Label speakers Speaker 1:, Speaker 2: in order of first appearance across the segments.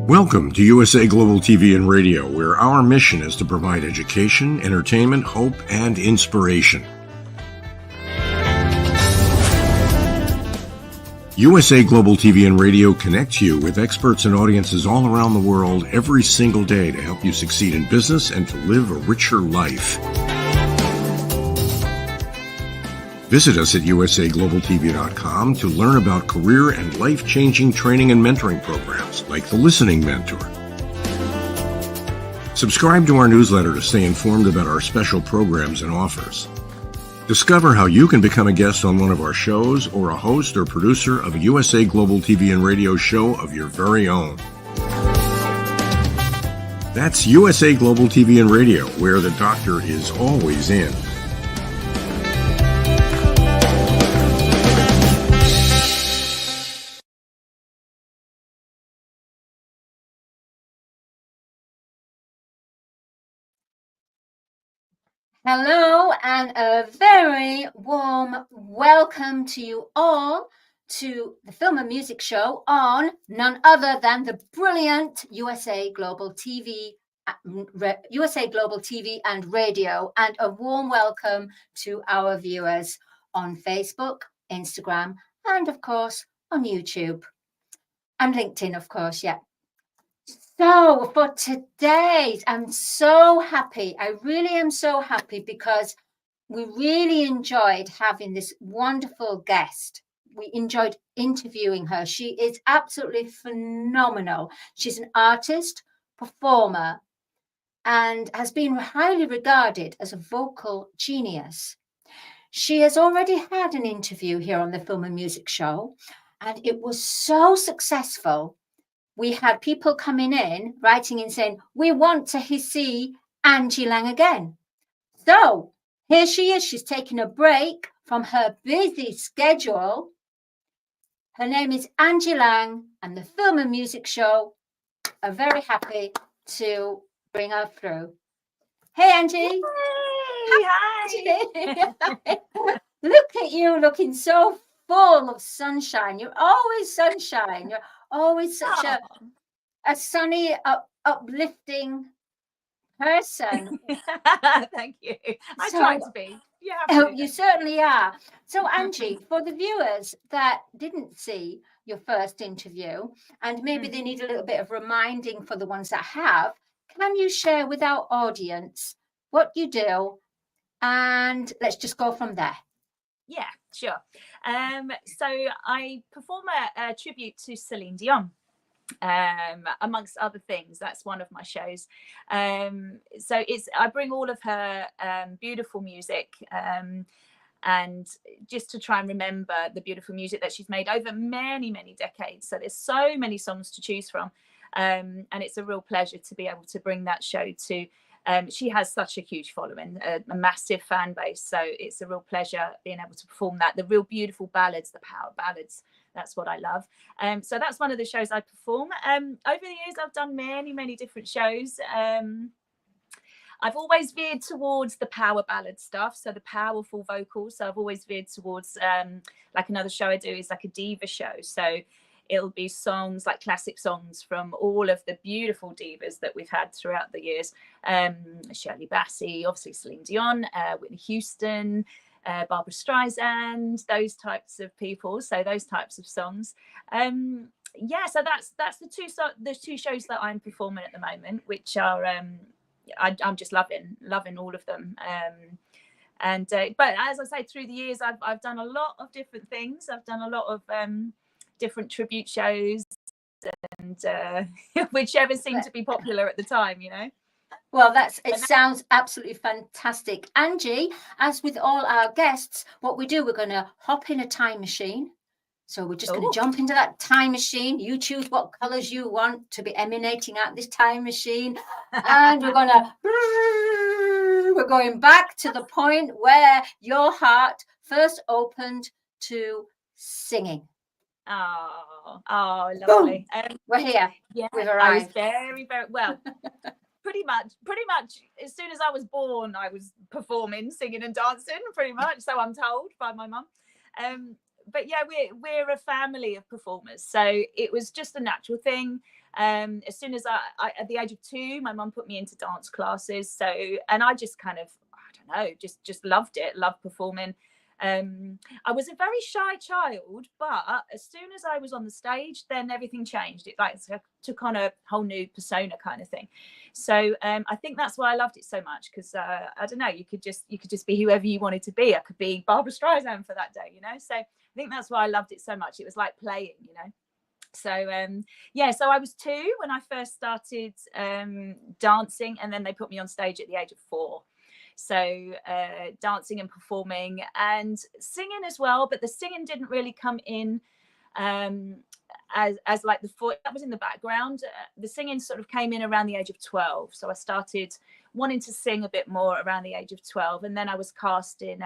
Speaker 1: Welcome to USA Global TV and Radio, where our mission is to provide education, entertainment, hope, and inspiration. USA Global TV and Radio connects you with experts and audiences all around the world every single day to help you succeed in business and to live a richer life. Visit us at usaglobaltv.com to learn about career and life-changing training and mentoring programs like the Listening Mentor. Subscribe to our newsletter to stay informed about our special programs and offers. Discover how you can become a guest on one of our shows or a host or producer of a USA Global TV and Radio show of your very own. That's USA Global TV and Radio, where the doctor is always in.
Speaker 2: Hello and a very warm welcome to you all to the Film and Music Show on none other than the brilliant USA Global TV and Radio, and a warm welcome to our viewers on Facebook, Instagram, and of course on YouTube and LinkedIn, of course, yeah. So for today, I'm so happy. I really am so happy because we really enjoyed having this wonderful guest. We enjoyed interviewing her. She is absolutely phenomenal. She's an artist, performer, and has been highly regarded as a vocal genius. She has already had an interview here on the Film and Music Show, and it was so successful. We had people coming in, writing in saying, we want to see Angie Lang again. So here she is. She's taking a break from her busy schedule. Her name is Angie Lang, and the Film and Music Show are very happy to bring her through. Hey, Angie.
Speaker 3: Hey, hi.
Speaker 2: Look at you looking so full of sunshine. You're always sunshine. You're always such a sunny, uplifting person.
Speaker 3: Thank you. I try to be.
Speaker 2: You certainly are. So, Angie, for the viewers that didn't see your first interview, and maybe they need a little bit of reminding for the ones that have, can you share with our audience what you do? And let's just go from there.
Speaker 3: Yeah, sure. So I perform a tribute to Celine Dion, amongst other things. That's one of my shows. So I bring all of her beautiful music, and just to try and remember the beautiful music that she's made over many, many decades. So there's so many songs to choose from, and it's a real pleasure to be able to bring that show to. She has such a huge following, a massive fan base. So it's a real pleasure being able to perform that. The real beautiful ballads, the power ballads. That's what I love. So that's one of the shows I perform. Over the years, I've done many, many different shows. I've always veered towards the power ballad stuff. So the powerful vocals. So I've always veered towards, like another show I do is like a diva show. So it'll be songs like classic songs from all of the beautiful divas that we've had throughout the years. Shirley Bassey, obviously Celine Dion, Whitney Houston, Barbara Streisand, those types of people. So those types of songs. So that's the two shows that I'm performing at the moment, which are I'm just loving all of them. But as I say, through the years, I've done a lot of different things. I've done a lot of different tribute shows, and whichever seemed to be popular at the time, you know.
Speaker 2: Well, sounds absolutely fantastic. Angie, as with all our guests, what we do, we're going to hop in a time machine. So we're just going to jump into that time machine. You choose what colors you want to be emanating out this time machine. And we're going back to the point where your heart first opened to singing.
Speaker 3: Oh, lovely.
Speaker 2: We're here.
Speaker 3: Yeah,
Speaker 2: we've arrived.
Speaker 3: I was very, very well. Pretty much. As soon as I was born, I was performing, singing, and dancing. Pretty much, so I'm told by my mum. But yeah, we're a family of performers, so it was just a natural thing. As soon as I at the age of 2, my mum put me into dance classes. So, and I just kind of, I don't know, just loved it, loved performing. I was a very shy child, but as soon as I was on the stage, then everything changed. It like took on a whole new persona kind of thing. So I think that's why I loved it so much, because I don't know, you could just be whoever you wanted to be. I could be Barbara Streisand for that day, you know. So I think that's why I loved it so much. It was like playing, you know. So yeah, so I was 2 when I first started dancing, and then they put me on stage at the age of 4. So dancing and performing and singing as well, but the singing didn't really come in as like that was in the background. The singing sort of came in around the age of 12. So I started wanting to sing a bit more around the age of 12, and then I was cast in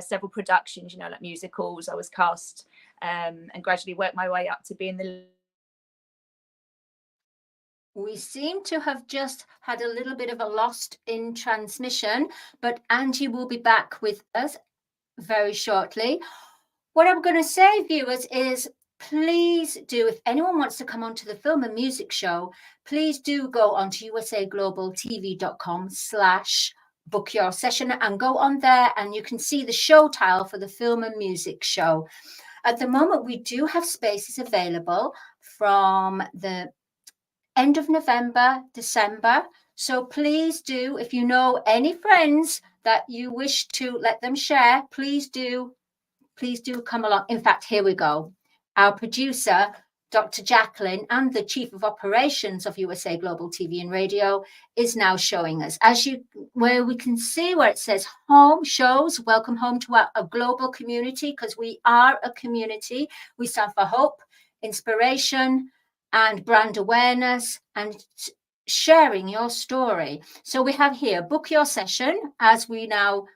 Speaker 3: several productions, you know, like musicals. I was cast and gradually worked my way up to being the.
Speaker 2: We seem to have just had a little bit of a lost in transmission, but Angie will be back with us very shortly. What I'm going to say, viewers, is please do, if anyone wants to come onto the film and music show, please do go onto usaglobaltv.com/book your session and go on there, and you can see the show tile for the film and music show. At the moment, we do have spaces available from the end of November, December. So please do, if you know any friends that you wish to let them share, please do come along. In fact, here we go. Our producer, Dr. Jacqueline, and the Chief of Operations of USA Global TV and Radio is now showing us. Where we can see where it says home shows, welcome home to a global community, because we are a community. We stand for hope, inspiration, and brand awareness, and sharing your story. So we have here, book your session. As we now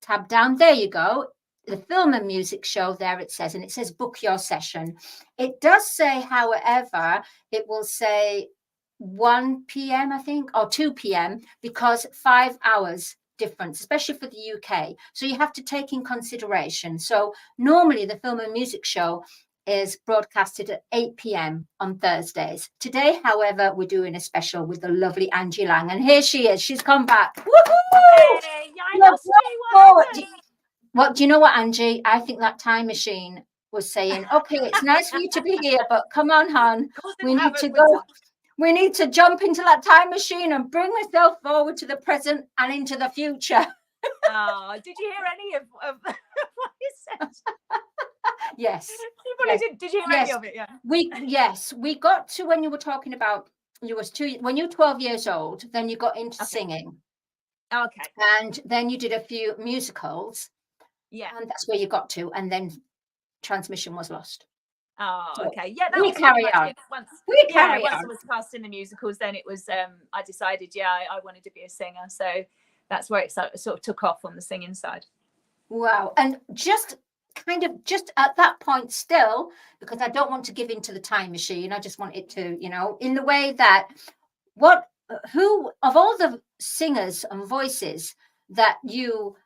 Speaker 2: tab down, there you go. The film and music show, there it says, and it says book your session. It does say, however, it will say 1 p.m, I think, or 2 p.m, because 5 hours difference, especially for the UK. So you have to take in consideration. So normally the film and music show is broadcasted at 8 p.m. on Thursdays. Today, however, we're doing a special with the lovely Angie Lang, and here she is. She's come back. Woohoo!
Speaker 3: Hey, I lost you.
Speaker 2: Well, do you know what, Angie? I think that time machine was saying, okay, it's nice for you to be here, but come on, hon. We need to go. We need to jump into that time machine and bring myself forward to the present and into the future.
Speaker 3: Oh, did you hear any of what you said?
Speaker 2: Yes.
Speaker 3: You probably did. Did you hear any of it? Yeah.
Speaker 2: We got to when you were talking about when you were 12 years old, then you got into singing.
Speaker 3: Okay.
Speaker 2: And then you did a few musicals.
Speaker 3: Yeah.
Speaker 2: And that's where you got to, and then transmission was lost.
Speaker 3: Oh, okay. Yeah, that
Speaker 2: we
Speaker 3: was
Speaker 2: carry on.
Speaker 3: Once
Speaker 2: I
Speaker 3: was cast in the musicals, then it was I decided, I wanted to be a singer. So that's where it sort of took off on the singing side. Wow.
Speaker 2: And just at that point still, because I don't want to give into the time machine, I just want it to, in the way that who of all the singers and voices that you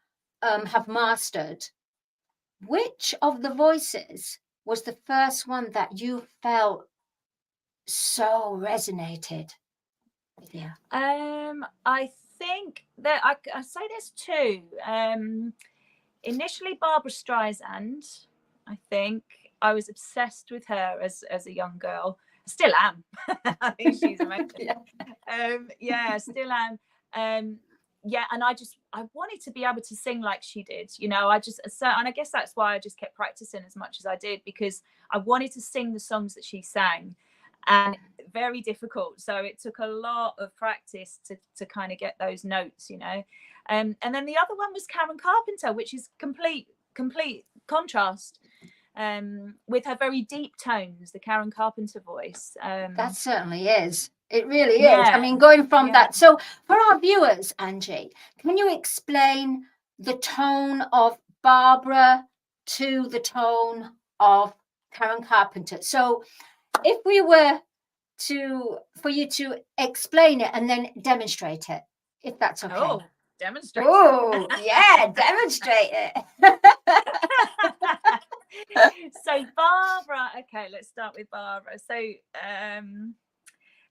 Speaker 2: have mastered, which of the voices was the first one that you felt so resonated with you?
Speaker 3: I think that I say there's 2. Initially Barbara Streisand. I think I was obsessed with her as a young girl. Still am. I think she's amazing. Still am. And I wanted to be able to sing like she did, and I guess that's why I just kept practicing as much as I did, because I wanted to sing the songs that she sang, and very difficult. So it took a lot of practice to kind of get those notes, and then the other one was Karen Carpenter, which is complete contrast with her very deep tones, the Karen Carpenter voice.
Speaker 2: That certainly is. It really is. I mean, going from that. So for our viewers, Angie, can you explain the tone of Barbara to the tone of Karen Carpenter? So if we were for you to explain it and then demonstrate it, if that's okay.
Speaker 3: Oh, demonstrate.
Speaker 2: Oh, yeah, demonstrate it.
Speaker 3: So Barbara, okay, let's start with Barbara. So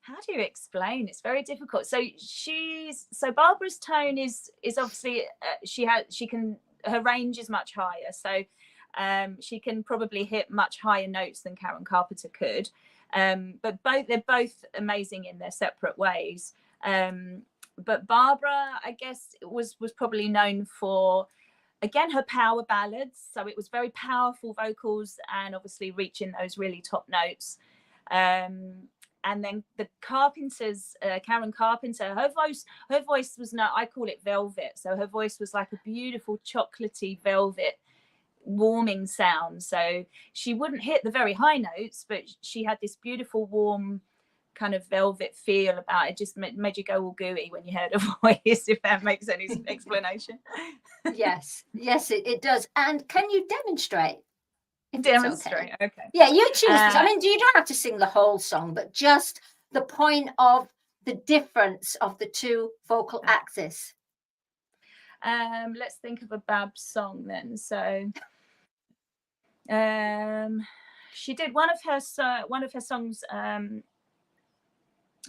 Speaker 3: how do you explain? It's very difficult. So Barbara's tone is obviously her range is much higher. So she can probably hit much higher notes than Karen Carpenter could. But they're both amazing in their separate ways. But Barbara, I guess, was probably known for, again, her power ballads. So it was very powerful vocals and obviously reaching those really top notes. And then the Carpenters, Karen Carpenter, her voice was, I call it velvet. So her voice was like a beautiful chocolatey velvet warming sound. So she wouldn't hit the very high notes, but she had this beautiful warm kind of velvet feel about it. Just made you go all gooey when you heard her voice, if that makes any explanation.
Speaker 2: Yes, it does. And can you demonstrate?
Speaker 3: Demonstrate, okay.
Speaker 2: Yeah, you choose. I mean, you don't have to sing the whole song, but just the point of the difference of the two vocal axes.
Speaker 3: Let's think of a Bab song then. So she did one of her songs,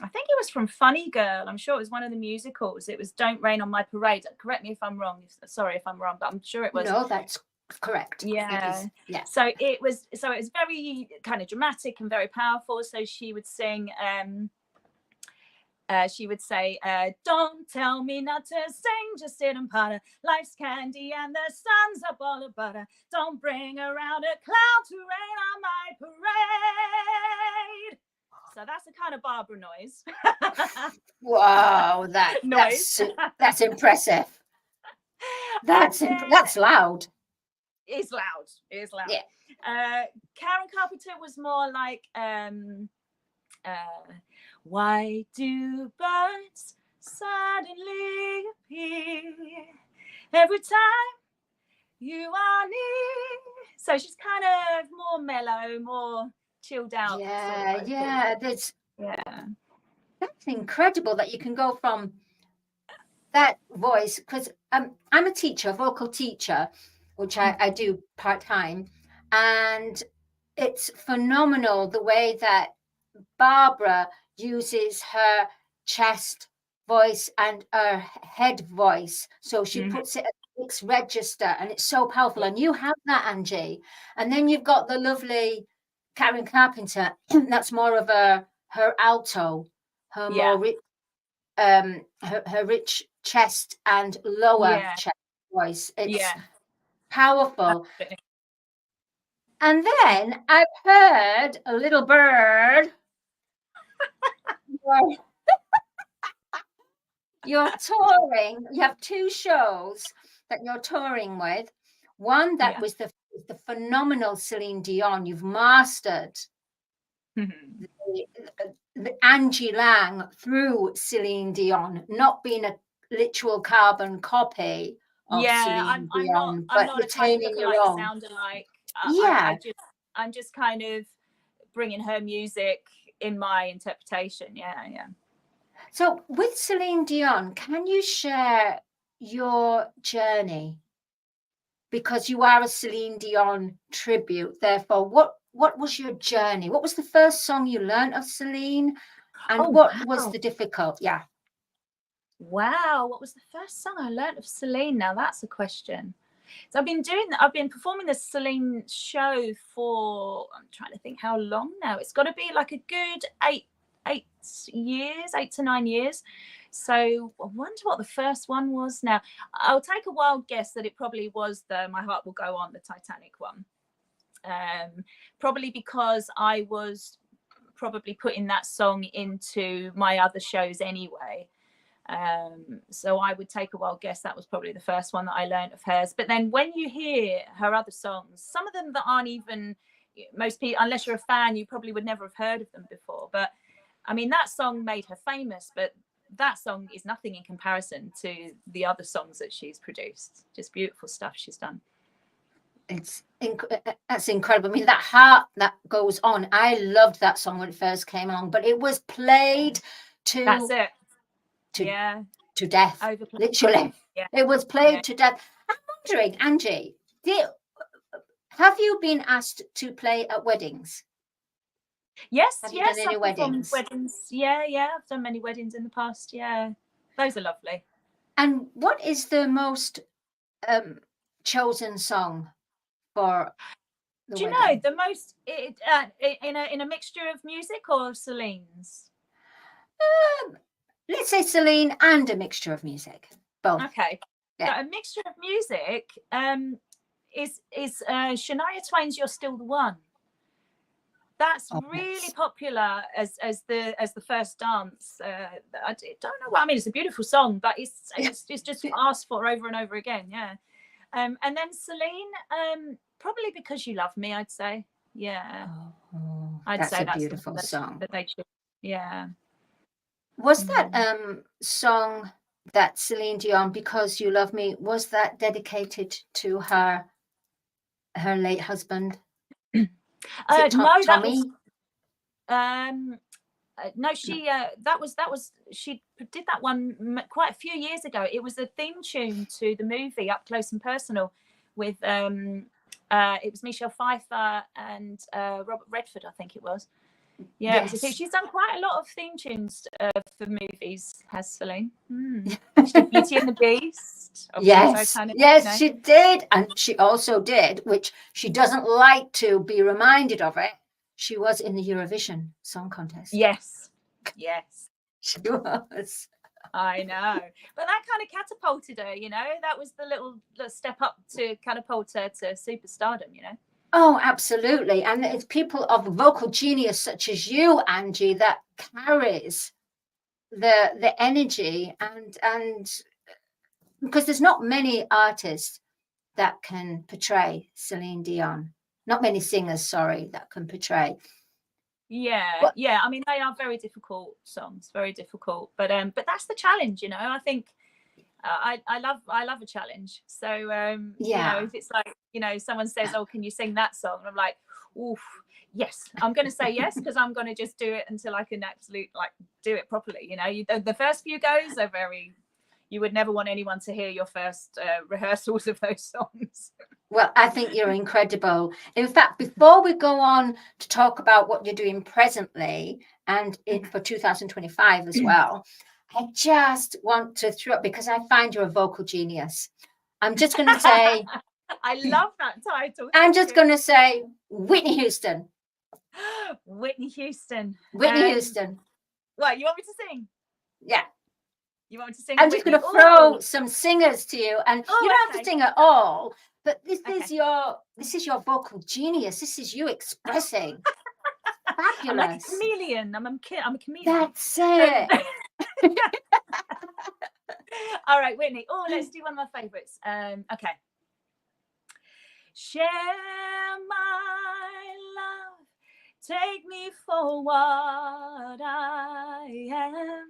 Speaker 3: I think it was from Funny Girl. I'm sure it was one of the musicals. It was Don't Rain on My Parade. Correct me if I'm wrong. Sorry if I'm wrong, but I'm sure it was.
Speaker 2: No, that's correct.
Speaker 3: Yeah.
Speaker 2: Yeah.
Speaker 3: So it was very kind of dramatic and very powerful. So she would sing, she would say, don't tell me not to sing, just sit and potter. Life's candy and the sun's a ball of butter. Don't bring around a cloud to rain on my parade. So that's the kind of Barbara noise.
Speaker 2: Wow, that's impressive. That's loud.
Speaker 3: It's loud.
Speaker 2: Yeah.
Speaker 3: Karen Carpenter was more like, why do birds suddenly appear every time you are near? So she's kind of more mellow, more chilled out.
Speaker 2: That's incredible that you can go from that voice, because I'm a teacher, vocal teacher, which I do part-time, and it's phenomenal the way that Barbara uses her chest voice and her head voice, so she puts it at 6 register, and it's so powerful. And you have that, Angie, and then you've got the lovely Karen Carpenter. That's more of her alto, more rich, her rich chest and lower chest voice. It's powerful.
Speaker 3: Absolutely.
Speaker 2: And then I've heard a little bird. You're touring. You have 2 shows that you're touring with. One that was the phenomenal Celine Dion. You've mastered the Angie Lang through Celine Dion, not being a literal carbon copy of Celine Dion, but retaining your own.
Speaker 3: Sound alike. I'm just kind of bringing her music in my interpretation. Yeah.
Speaker 2: So with Celine Dion, can you share your journey? Because you are a Celine Dion tribute, therefore, what was your journey? What was the first song you learned of Celine, and what was the difficult? Yeah.
Speaker 3: Wow, what was the first song I learned of Celine? Now that's a question. So I've been performing the Celine show for, I'm trying to think how long now. It's got to be like a good 8 to 9 years. So I wonder what the first one was. Now I'll take a wild guess that it probably was My Heart Will Go On, the Titanic one. Probably because I was probably putting that song into my other shows anyway. So I would take a wild guess that was probably the first one that I learned of hers. But then when you hear her other songs, some of them that aren't even, most people, unless you're a fan, you probably would never have heard of them before. But I mean, that song made her famous, but that song is nothing in comparison to the other songs that she's produced. Just beautiful stuff she's done.
Speaker 2: That's incredible. I mean, that Heart That Goes On, I loved that song when it first came along, but it was played to death.
Speaker 3: Overplayed.
Speaker 2: Literally. Yeah. It was played to death. I'm wondering, Angie, have you been asked to play at weddings?
Speaker 3: Yes,
Speaker 2: Have you
Speaker 3: yes,
Speaker 2: done any
Speaker 3: I've performed
Speaker 2: weddings?
Speaker 3: weddings. Yeah, I've done many weddings in the past. Yeah, those are lovely.
Speaker 2: And what is the most chosen song for the
Speaker 3: Do you
Speaker 2: wedding?
Speaker 3: know the most in a mixture of music or Celine's?
Speaker 2: Let's say Celine and a mixture of music. Both.
Speaker 3: Okay,
Speaker 2: Yeah.
Speaker 3: so a mixture of music is Shania Twain's "You're Still the One." That's
Speaker 2: Oh,
Speaker 3: really
Speaker 2: yes.
Speaker 3: popular as the first dance. I don't know what I mean. It's a beautiful song, but it's just asked for over and over again. Yeah. And then Celine, probably Because You Love Me, I'd say. Yeah. I'd
Speaker 2: That's
Speaker 3: say
Speaker 2: a
Speaker 3: that's
Speaker 2: beautiful song.
Speaker 3: that they choose. Yeah.
Speaker 2: Was that song that Celine Dion, Because You Love Me, was that dedicated to her late husband?
Speaker 3: No, that
Speaker 2: Tommy?
Speaker 3: was no, she that was she did that one quite a few years ago. It was a theme tune to the movie Up Close and Personal with it was Michelle Pfeiffer and Robert Redford, I think it was. Yeah, yes. It was a thing. She's done quite a lot of theme tunes for movies, has Celine. She did Beauty and the Beast.
Speaker 2: Yes,
Speaker 3: Titanic,
Speaker 2: yes,
Speaker 3: you know.
Speaker 2: she did. And she also did, which she doesn't like to be reminded of it. She was in the Eurovision Song Contest.
Speaker 3: Yes.
Speaker 2: She was.
Speaker 3: I know. But that kind of catapulted her, you know. That was the little step up to catapult her to superstardom, you know.
Speaker 2: Oh, absolutely. And it's people of vocal genius such as you, Angie, that carries the energy and because there's not many artists that can portray Celine Dion. Not many singers, sorry, that can portray.
Speaker 3: Yeah. I mean, they are very difficult songs, very difficult. But that's the challenge, you know. I think I love a challenge. So you know, if it's like, you know, someone says, "Oh, can you sing that song?" And I'm like, "Oof, yes." I'm going to say yes because I'm going to just do it until I can do it properly. You know, the first few goes are very. You would never want anyone to hear your first rehearsals of those songs.
Speaker 2: Well, I think you're incredible. In fact, before we go on to talk about what you're doing presently and for 2025 as well, I just want to throw up, because I find you're a vocal genius. I'm just going to say...
Speaker 3: I love that title.
Speaker 2: I'm just going to say Whitney Houston.
Speaker 3: Whitney Houston.
Speaker 2: Whitney Houston.
Speaker 3: What, you want me to sing?
Speaker 2: Yeah.
Speaker 3: You want me to sing?
Speaker 2: I'm just going to throw some singers to you, and you don't have to sing at all. But this is your vocal genius. This is you expressing. Fabulous.
Speaker 3: I'm like a chameleon. I'm a chameleon.
Speaker 2: That's it.
Speaker 3: All right, Whitney. Oh, let's do one of my favorites. Okay. Share my love, take me for what I am.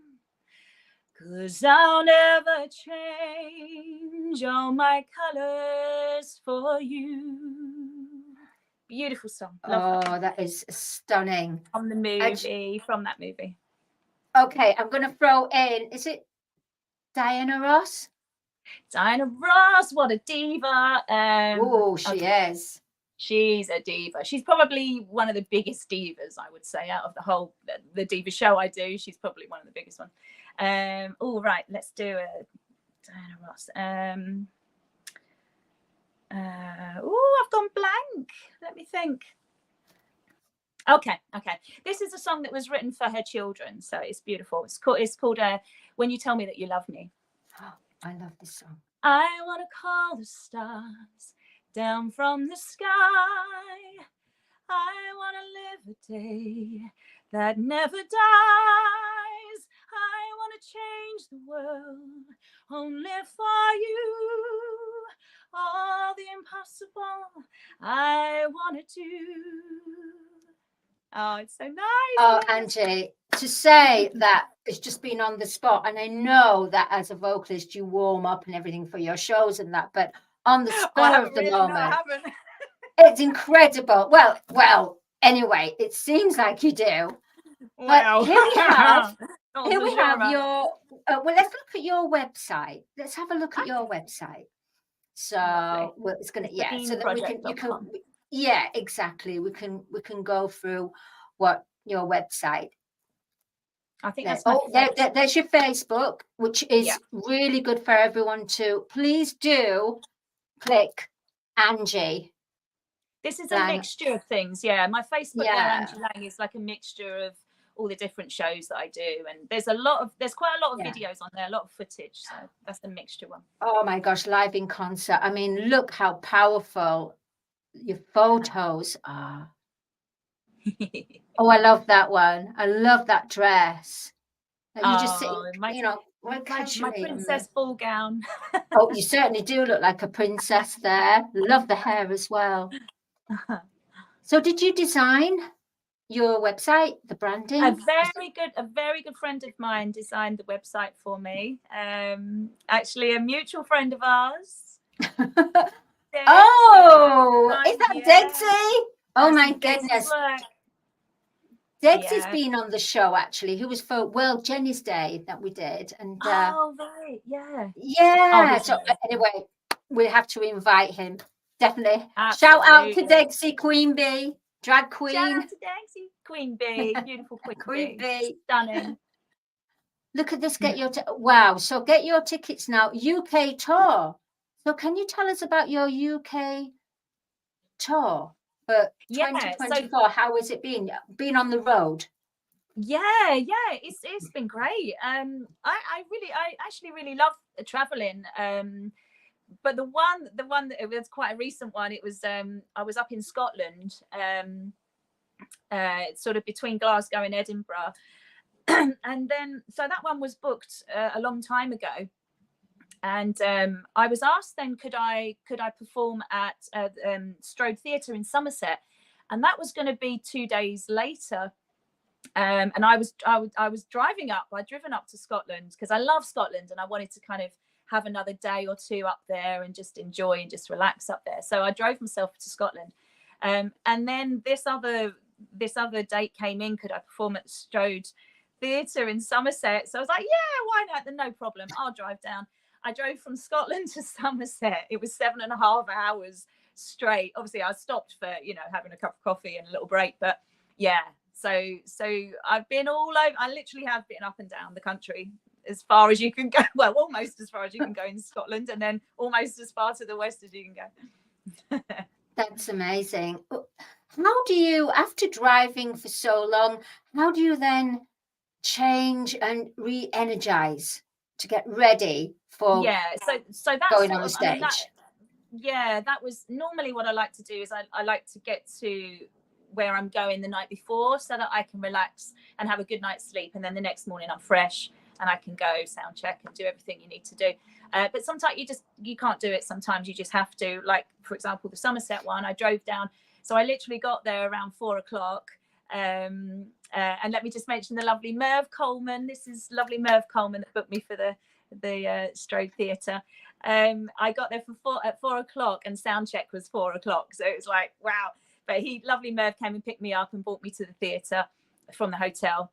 Speaker 3: 'Cause I'll never change all my colors for you. Beautiful song.
Speaker 2: Love that is stunning.
Speaker 3: From the movie, from that movie.
Speaker 2: Okay, I'm going to throw in, is it Diana Ross?
Speaker 3: Diana Ross, what a diva.
Speaker 2: Oh, she is.
Speaker 3: She's a diva. She's probably one of the biggest divas, I would say, out of the whole the diva show I do. She's probably one of the biggest ones. Oh, right, let's do it. Diana Ross. I've gone blank. Let me think. Okay. This is a song that was written for her children, so it's beautiful. It's called When You Tell Me That You Love Me.
Speaker 2: Oh, I love this song.
Speaker 3: I want to call the stars down from the sky. I want to live a day that never dies. I want to change the world only for you. All the impossible I want to do. Oh, it's so nice.
Speaker 2: Oh, Angie, to say that it's just been on the spot, and I know that as a vocalist you warm up and everything for your shows and that, but on the spur of the moment, it's incredible. Well, anyway, it seems like you do. But here we have your well, let's look at your website. Let's have a look at your website. So it's going to so that we can exactly, we can go through what your website.
Speaker 3: I think that's my
Speaker 2: there's your Facebook, which is really good for everyone to. Please do click Angie.
Speaker 3: This is a mixture of things. Yeah, my Facebook there, Angie Lang, is like a mixture of all the different shows that I do, and there's quite a lot of videos on there, a lot of footage. So that's the mixture one.
Speaker 2: Oh my gosh, live in concert. I mean, look how powerful your photos are. Oh, I love that one. I love that dress. You just sitting,
Speaker 3: my princess ball gown.
Speaker 2: Oh, you certainly do look like a princess there. Love the hair as well. So did you design your website, the branding?
Speaker 3: A very good friend of mine designed the website for me. Actually, a mutual friend of ours.
Speaker 2: Oh, is that Dexy? Oh my goodness. Dexy's been on the show, actually, who was for World Jenny's Day that we did. And
Speaker 3: oh, right, yeah.
Speaker 2: Yeah. So anyway, we have to invite him. Definitely. Absolutely. Shout out to Dexy, Queen Bee, drag queen.
Speaker 3: Shout out to Dexy, Queen Bee, beautiful Queen Bee. Stunning.
Speaker 2: Look at this. Wow. So get your tickets now. UK tour. So can you tell us about your UK tour for 2024? How has it been on the road?
Speaker 3: Yeah, it's been great. I actually really love traveling. But the one that it was quite a recent one. It was I was up in Scotland, sort of between Glasgow and Edinburgh, and then so that one was booked a long time ago. And I was asked then, could I perform at Strode Theatre in Somerset, and that was going to be 2 days later. And I was driving up. I'd driven up to Scotland because I love Scotland, and I wanted to kind of have another day or two up there and just enjoy and just relax up there. So I drove myself to Scotland, and then this other date came in. Could I perform at Strode Theatre in Somerset? So I was like, yeah, why not? Then no problem. I'll drive down. I drove from Scotland to Somerset. It was 7.5 hours straight. Obviously, I stopped for, having a cup of coffee and a little break. But yeah, so I've been all over. I literally have been up and down the country as far as you can go. Well, almost as far as you can go in Scotland, and then almost as far to the west as you can go.
Speaker 2: That's amazing. How do you, after driving for so long, how do you then change and re-energize to get ready for
Speaker 3: so that's
Speaker 2: going on the stage?
Speaker 3: That was normally what I like to do. Is I like to get to where I'm going the night before, so that I can relax and have a good night's sleep, and then the next morning I'm fresh and I can go sound check and do everything you need to do. But sometimes you can't do it. Sometimes you just have to. Like, for example, the Somerset one, I drove down, so I literally got there around 4:00. And let me just mention the lovely Merv Coleman. This is lovely Merv Coleman that booked me for the Strode Theatre. I got there at 4:00, and sound check was 4:00. So it was like, wow. But lovely Merv came and picked me up and brought me to the theatre from the hotel.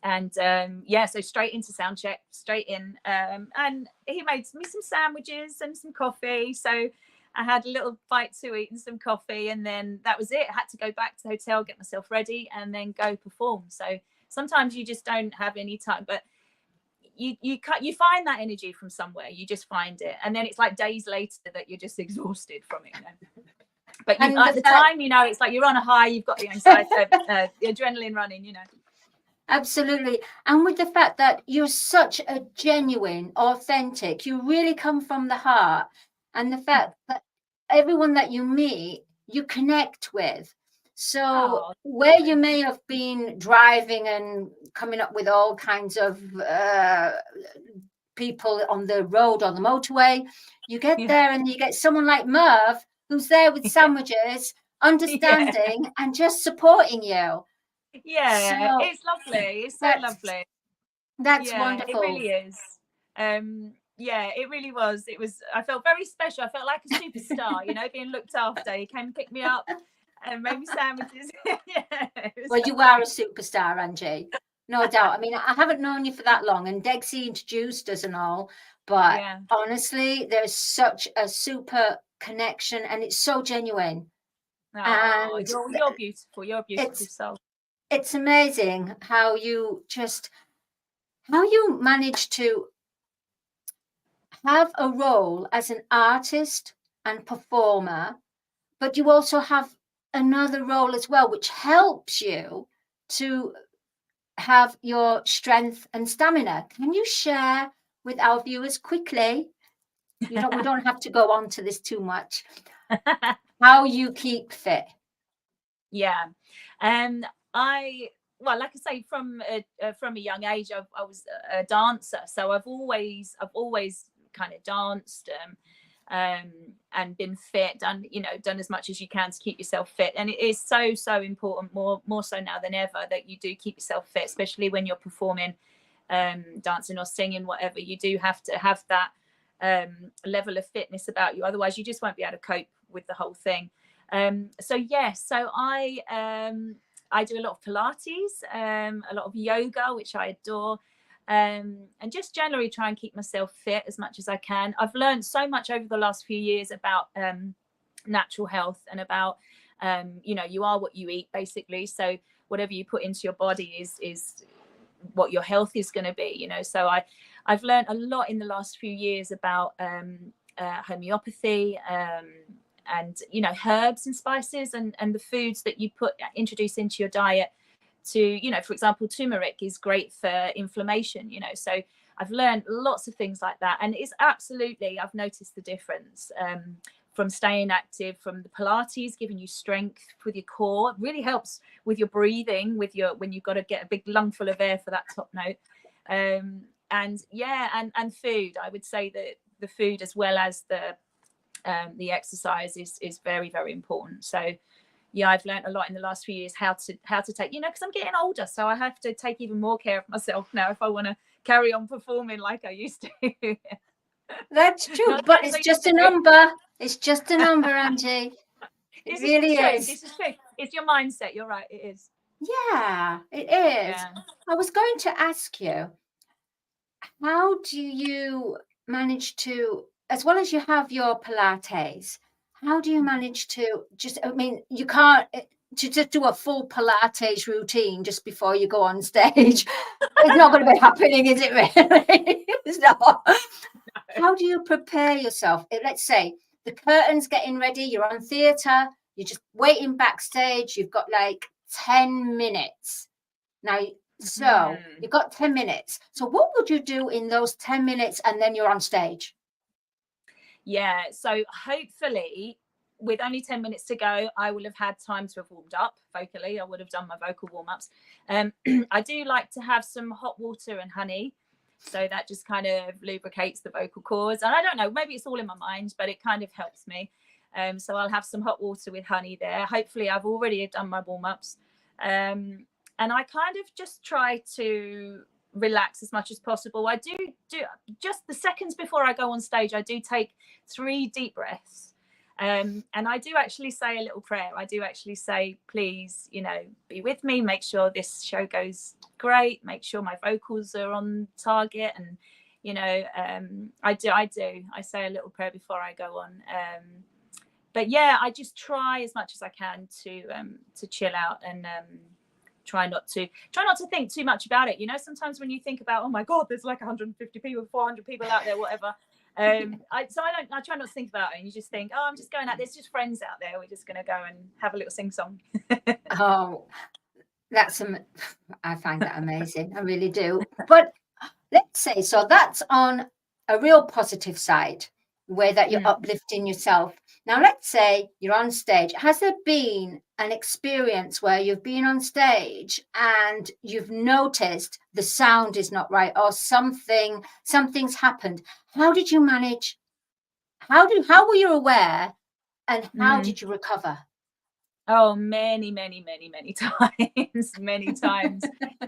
Speaker 3: And so straight into sound check, straight in. And he made me some sandwiches and some coffee. So I had a little bite to eat and some coffee, and then that was it. I had to go back to the hotel, get myself ready, and then go perform. So sometimes you just don't have any time, but you find that energy from somewhere. You just find it, and then it's like days later that you're just exhausted from it. But at the time, it's like you're on a high. You've got the anxiety, the adrenaline running.
Speaker 2: Absolutely. And with the fact that you're such a genuine, authentic, you really come from the heart, and the fact that everyone that you meet, you connect with. So where you may have been driving and coming up with all kinds of people on the road, on the motorway, you get there and you get someone like Merv who's there with sandwiches, understanding and just supporting you.
Speaker 3: Yeah, so it's lovely. It's so lovely.
Speaker 2: That's wonderful.
Speaker 3: It really is. It really was. I felt very special. I felt like a superstar, being looked after. He came and picked me up and made me sandwiches.
Speaker 2: Well, you are a superstar, Angie. No doubt. I mean, I haven't known you for that long, and Dexy introduced us and all, but honestly, there's such a super connection, and it's so genuine.
Speaker 3: And you're beautiful. You're a beautiful soul.
Speaker 2: it's amazing how you manage to have a role as an artist and performer, but you also have another role as well, which helps you to have your strength and stamina. Can you share with our viewers quickly? We don't have to go on to this too much. How you keep fit?
Speaker 3: Yeah. Well, like I say, from a young age, I was a dancer, so I've always kind of danced and been fit, done as much as you can to keep yourself fit. And it is so important, more so now than ever, that you do keep yourself fit, especially when you're performing, dancing or singing, whatever. You do have to have that level of fitness about you, otherwise you just won't be able to cope with the whole thing. So I do a lot of Pilates, a lot of yoga, which I adore, and just generally try and keep myself fit as much as I can. I've learned so much over the last few years about natural health and about you are what you eat, basically. So whatever you put into your body is what your health is going to be. So I've learned a lot in the last few years about homeopathy, and herbs and spices and the foods that you introduce into your diet. To for example, turmeric is great for inflammation. So I've learned lots of things like that, and it's absolutely, I've noticed the difference from staying active, from the Pilates giving you strength with your core. It really helps with your breathing, when you've got to get a big lungful of air for that top note. And food, I would say that the food as well as the exercise is very, very important. So yeah, I've learned a lot in the last few years how to take, because I'm getting older, so I have to take even more care of myself now if I want to carry on performing like I used to.
Speaker 2: That's true, but it's just a number. It's just a number, Angie. It really is.
Speaker 3: This is true. It's your mindset. You're right. It is.
Speaker 2: Yeah, it is.
Speaker 3: Yeah.
Speaker 2: I was going to ask you, how do you manage to, as well as you have your Pilates, how do you manage to you can't to just do a full Pilates routine just before you go on stage. It's not going to be happening, is it really? It's not. How do you prepare yourself? Let's say the curtain's getting ready, you're on theatre, you're just waiting backstage, you've got like 10 minutes. Now, so you've got 10 minutes. So what would you do in those 10 minutes and then you're on stage?
Speaker 3: Yeah, so hopefully with only 10 minutes to go, I will have had time to have warmed up vocally. I would have done my vocal warm-ups. I do like to have some hot water and honey. So that just kind of lubricates the vocal cords. And I don't know, maybe it's all in my mind, but it kind of helps me. So I'll have some hot water with honey there. Hopefully I've already done my warm-ups. And I kind of just try to relax as much as possible. I do just the seconds before I go on stage, I do take 3 deep breaths. And I do actually say a little prayer. I do actually say, please, be with me, make sure this show goes great, make sure my vocals are on target. And, I say a little prayer before I go on. But yeah, I just try as much as I can to chill out and try not to think too much about it. Sometimes when you think about, oh my God, there's like 150 people, 400 people out there, whatever. I try not to think about it, and you just think, oh, I'm just going out, there's just friends out there, we're just going to go and have a little sing song.
Speaker 2: Oh, I find that amazing. I really do. But let's say, so that's on a real positive side, where that you're uplifting yourself. Now, let's say you're on stage. Has there been an experience where you've been on stage and you've noticed the sound is not right, or something's happened? How did you manage? How were you aware, and how did you recover?
Speaker 3: Oh, many times. Many times.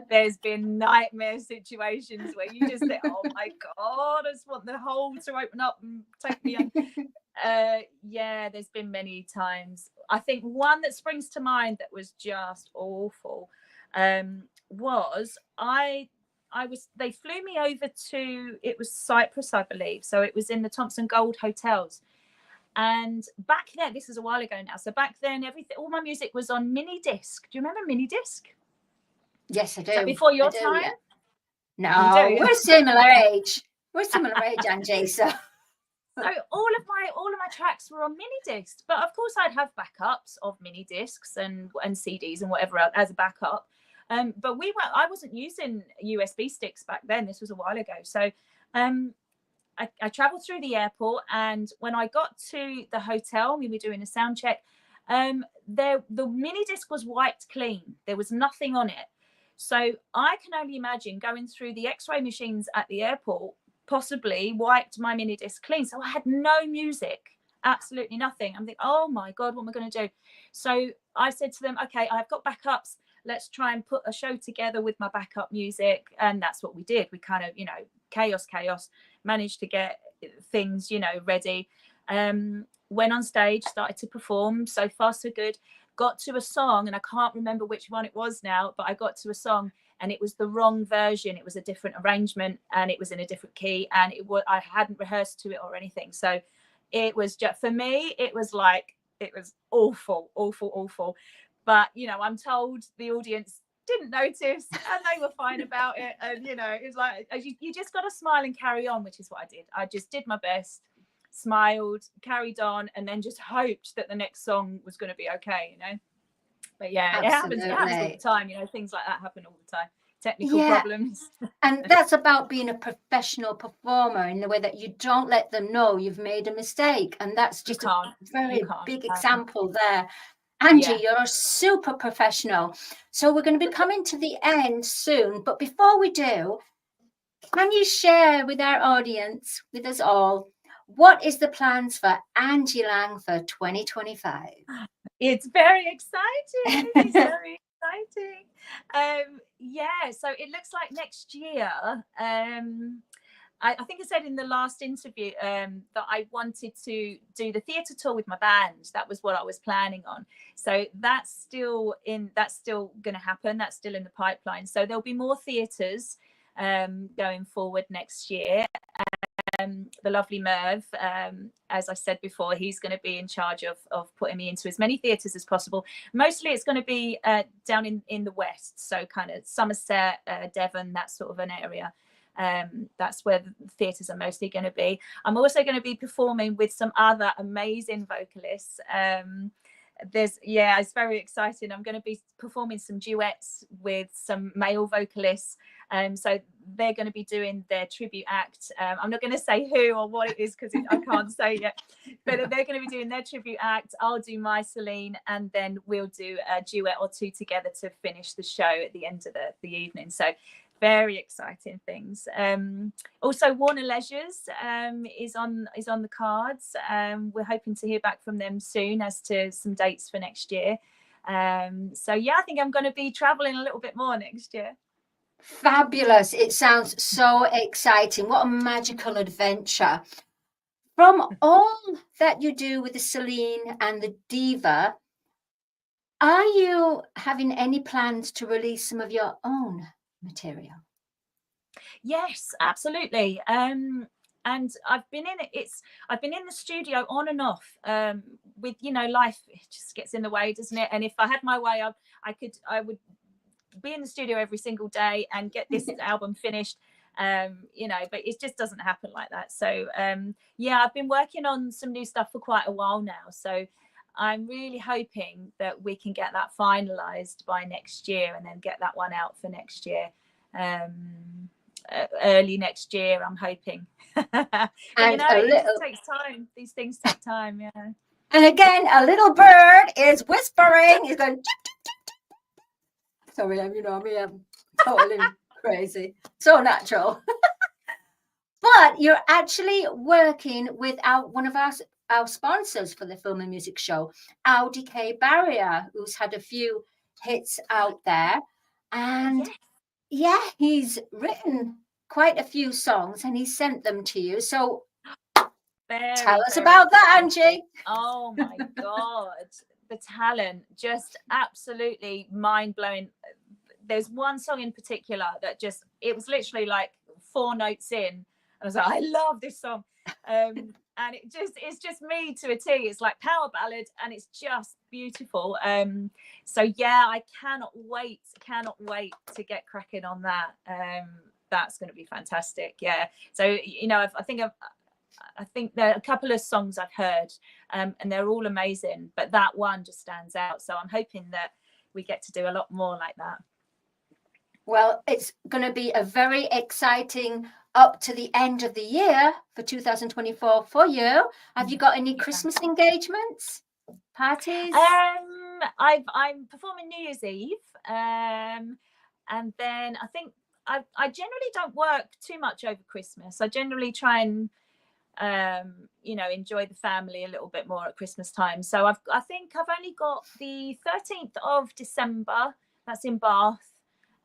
Speaker 3: There's been nightmare situations where you just think, oh my God, I just want the hole to open up and take me on. Yeah, there's been many times. I think one that springs to mind that was just awful was they flew me over to, it was Cyprus, I believe. So it was in the Thompson Gold hotels. And back then, this is a while ago now. So back then, all my music was on mini disc. Do you remember mini disc?
Speaker 2: Yes, I do.
Speaker 3: Is that before your
Speaker 2: I do,
Speaker 3: time?
Speaker 2: yeah.
Speaker 3: You
Speaker 2: No,
Speaker 3: do.
Speaker 2: we're similar age. We're similar age, Angie. So
Speaker 3: all of my tracks were on mini discs, but of course I'd have backups of mini discs and CDs and whatever else as a backup. But I wasn't using USB sticks back then. This was a while ago. So I traveled through the airport, and when I got to the hotel, we were doing a sound check. The mini disc was wiped clean. There was nothing on it. So I can only imagine going through the X-ray machines at the airport, possibly wiped my mini disc clean. So I had no music, absolutely nothing. I'm thinking, oh my God, what am I going to do? So I said to them, okay, I've got backups. Let's try and put a show together with my backup music. And that's what we did. We kind of, chaos, managed to get things, ready. Went on stage, started to perform. So far, so good. Got to a song, and I can't remember which one it was now, but I got to a song and it was the wrong version. It was a different arrangement and it was in a different key, and I hadn't rehearsed to it or anything. So it was just, for me, it was awful. But, I'm told the audience didn't notice and they were fine about it. And, it was like, you just got to smile and carry on, which is what I did. I just did my best, smiled, carried on, and then just hoped that the next song was going to be okay, But yeah, it happens all the time, things like that happen all the time. Technical problems.
Speaker 2: And that's about being a professional performer in the way that you don't let them know you've made a mistake. And that's just a very big example there. Angie, you're a super professional. So we're going to be coming to the end soon. But before we do, can you share with our audience, with us all, what is the plans for Angie Lang for 2025?
Speaker 3: It's very exciting. It's very exciting. So it looks like next year. I think I said in the last interview that I wanted to do the theatre tour with my band. That was what I was planning on. So that's still going to happen. That's still in the pipeline. So there'll be more theatres going forward next year. The lovely Merv, as I said before, he's going to be in charge of putting me into as many theatres as possible. Mostly it's going to be down in the west, so kind of Somerset, Devon, that sort of an area. That's where the theatres are mostly going to be. I'm also going to be performing with some other amazing vocalists. It's very exciting. I'm going to be performing some duets with some male vocalists. So they're going to be doing their tribute act. I'm not going to say who or what it is because I can't say yet, but they're going to be doing their tribute act. I'll do my Celine, and then we'll do a duet or two together to finish the show at the end of the evening. So very exciting things. Also, Warner Leisures is on the cards. We're hoping to hear back from them soon as to some dates for next year. I think I'm going to be traveling a little bit more next year.
Speaker 2: Fabulous. It sounds so exciting. What a magical adventure. From all that you do with the Celine and the Diva, are you having any plans to release some of your own material?
Speaker 3: Yes, absolutely. And I've been in it. I've been in the studio on and off. With life, it just gets in the way, doesn't it? And if I had my way, I would be in the studio every single day and get this album finished. But it just doesn't happen like that. So I've been working on some new stuff for quite a while now. So I'm really hoping that we can get that finalized by next year and then get that one out for next year. Early next year, I'm hoping. And it just takes time. These things take time, yeah.
Speaker 2: And again, a little bird is whispering. He's going. Sorry, I'm totally crazy. So natural. But you're actually working with one of our sponsors for the film and music show, Audi K Barrier, who's had a few hits out there. And he's written quite a few songs and he sent them to you. So tell us about that, Angie.
Speaker 3: Oh my God. The talent, just absolutely mind-blowing. There's one song in particular that it was literally like 4 notes in. I was like, I love this song. And and it's just me to a T. It's like power ballad, and it's just beautiful. So yeah, I cannot wait to get cracking on that. That's going to be fantastic. Yeah. So I think there are a couple of songs I've heard, and they're all amazing, but that one just stands out. So I'm hoping that we get to do a lot more like that.
Speaker 2: Well, it's going to be a very exciting up to the end of the year for 2024 for you. Have you got any Christmas engagements, parties?
Speaker 3: I'm performing New Year's Eve, and then I think I generally don't work too much over Christmas. I generally try and enjoy the family a little bit more at Christmas time. So I think I've only got the 13th of December. That's in Bath.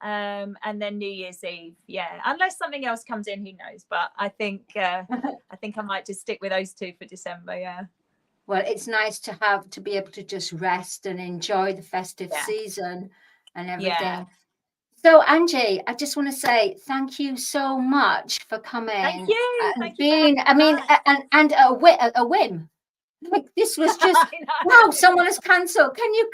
Speaker 3: And then New Year's Eve, unless something else comes in, who knows, but I think I might just stick with those two for December.
Speaker 2: Well, it's nice to be able to just rest and enjoy the festive season and everything. So Angie, I just want to say thank you so much for coming.
Speaker 3: Thank you.
Speaker 2: And being, and a whim. Like, this was just wow, someone has cancelled. Can you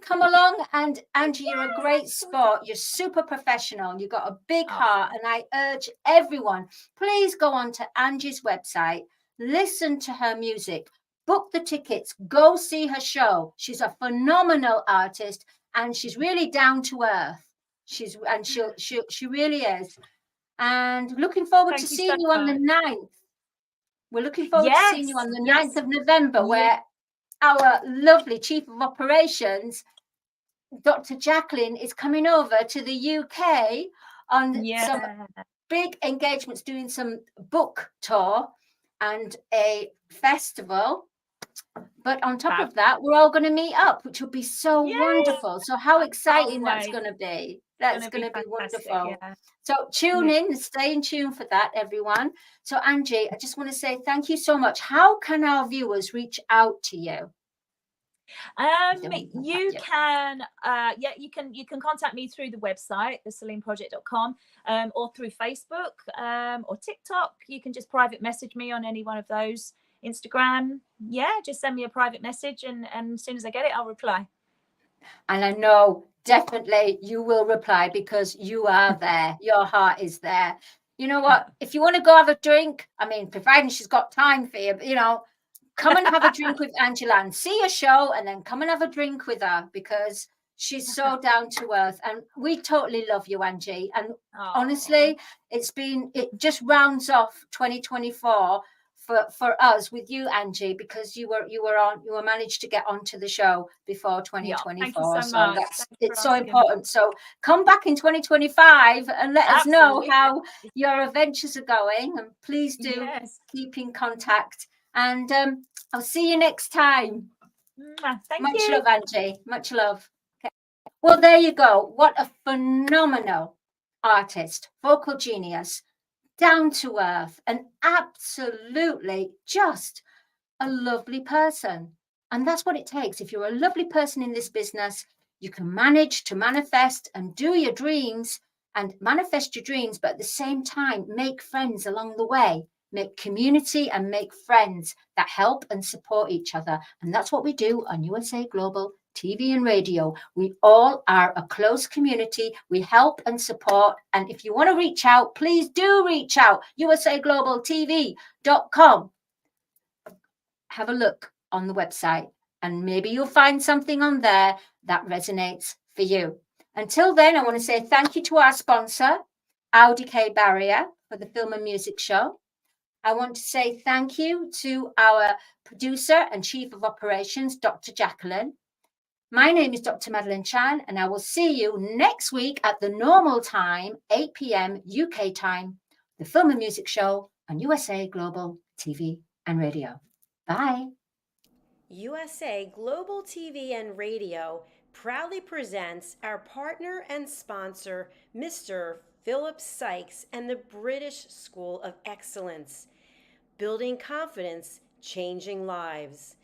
Speaker 2: come along? And Angie, you're a great sport. You're super professional. You've got a big heart, and I urge everyone, please go on to Angie's website, listen to her music, book the tickets, go see her show. She's a phenomenal artist, and she's really down to earth. She really is. And looking forward to seeing you on the 9th. We're looking forward to seeing you on the 9th of November, where our lovely Chief of Operations, Dr. Jacqueline, is coming over to the UK on some big engagements, doing some book tour and a festival. But on top of that, we're all going to meet up, which will be so wonderful. So how exciting that's going to be. That's going to be wonderful. Yeah. So tune in, stay in tune for that, everyone. So Angie, I just want to say thank you so much. How can our viewers reach out to you?
Speaker 3: You can contact me through the website, theseleneproject.com, or through Facebook, or TikTok. You can just private message me on any one of those. Instagram, just send me a private message, and as soon as I get it, I'll reply.
Speaker 2: And I know definitely you will reply, because you are there. Your heart is there. You know what? If you want to go have a drink, providing she's got time for you, come and have a drink with Angela and see a show, and then come and have a drink with her, because she's so down to earth. And we totally love you, Angie. And honestly, it just rounds off 2024 for us with you, Angie, because you were managed to get onto the show before 2024. So it's so important. So come back in 2025 and let us know how your adventures are going, and please do keep in contact. And I'll see you next time. Much love, Angie. Much love. Okay. Well, there you go. What a phenomenal artist, vocal genius, down to earth, and absolutely just a lovely person. And that's what it takes. If you're a lovely person in this business, you can manage to manifest and do your dreams and manifest your dreams, but at the same time, make friends along the way, make community and make friends that help and support each other. And that's what we do on USA Global TV and radio. We all are a close community. We help and support. And if you want to reach out, please do reach out. usaglobaltv.com. Have a look on the website, and maybe you'll find something on there that resonates for you. Until then, I want to say thank you to our sponsor, Audi K Barrier, for the film and music show. I want to say thank you to our producer and Chief of Operations, Dr. Jacqueline. My name is Dr. Madelenechan, and I will see you next week at the normal time, 8 p.m. UK time, the Film and Music Show on USA Global TV and Radio. Bye.
Speaker 4: USA Global TV and Radio proudly presents our partner and sponsor, Mr. Philip Sykes and the British School of Excellence. Building confidence, changing lives.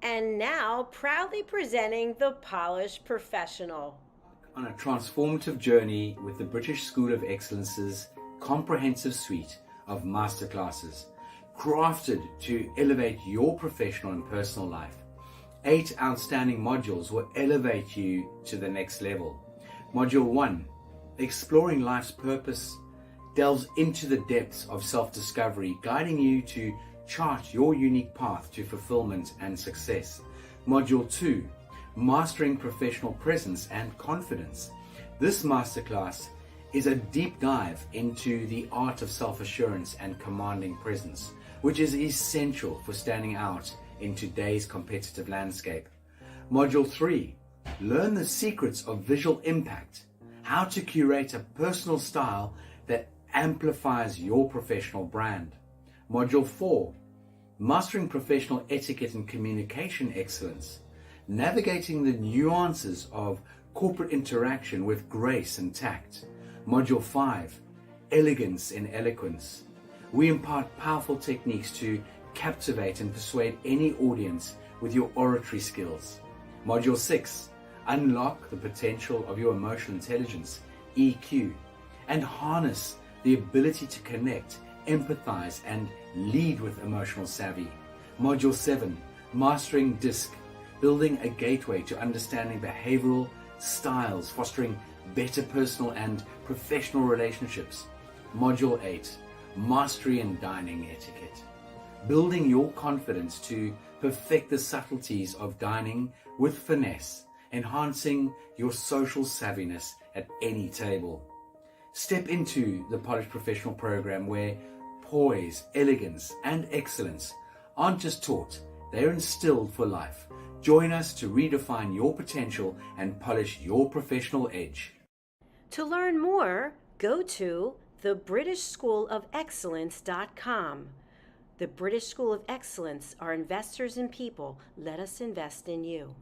Speaker 4: And now, proudly presenting The Polished Professional.
Speaker 5: On a transformative journey with the British School of Excellence's comprehensive suite of masterclasses, crafted to elevate your professional and personal life. 8 outstanding modules will elevate you to the next level. Module 1, Exploring Life's Purpose, delves into the depths of self-discovery, guiding you to chart your unique path to fulfillment and success. Module 2, Mastering Professional Presence and Confidence. This masterclass is a deep dive into the art of self-assurance and commanding presence, which is essential for standing out in today's competitive landscape. Module 3, Learn the Secrets of Visual Impact, how to curate a personal style that amplifies your professional brand. Module 4, Mastering Professional Etiquette and Communication Excellence, navigating the nuances of corporate interaction with grace and tact. Module 5, Elegance in Eloquence. We impart powerful techniques to captivate and persuade any audience with your oratory skills. Module 6, Unlock the potential of your emotional intelligence, EQ, and harness the ability to connect, empathize, and lead with emotional savvy. Module 7, Mastering DISC, building a gateway to understanding behavioral styles, fostering better personal and professional relationships. Module 8, Mastery in Dining Etiquette, building your confidence to perfect the subtleties of dining with finesse, enhancing your social savviness at any table. Step into the Polished Professional program where poise, elegance, and excellence aren't just taught, they're instilled for life. Join us to redefine your potential and polish your professional edge.
Speaker 4: To learn more, go to thebritishschoolofexcellence.com. The British School of Excellence are investors in people. Let us invest in you.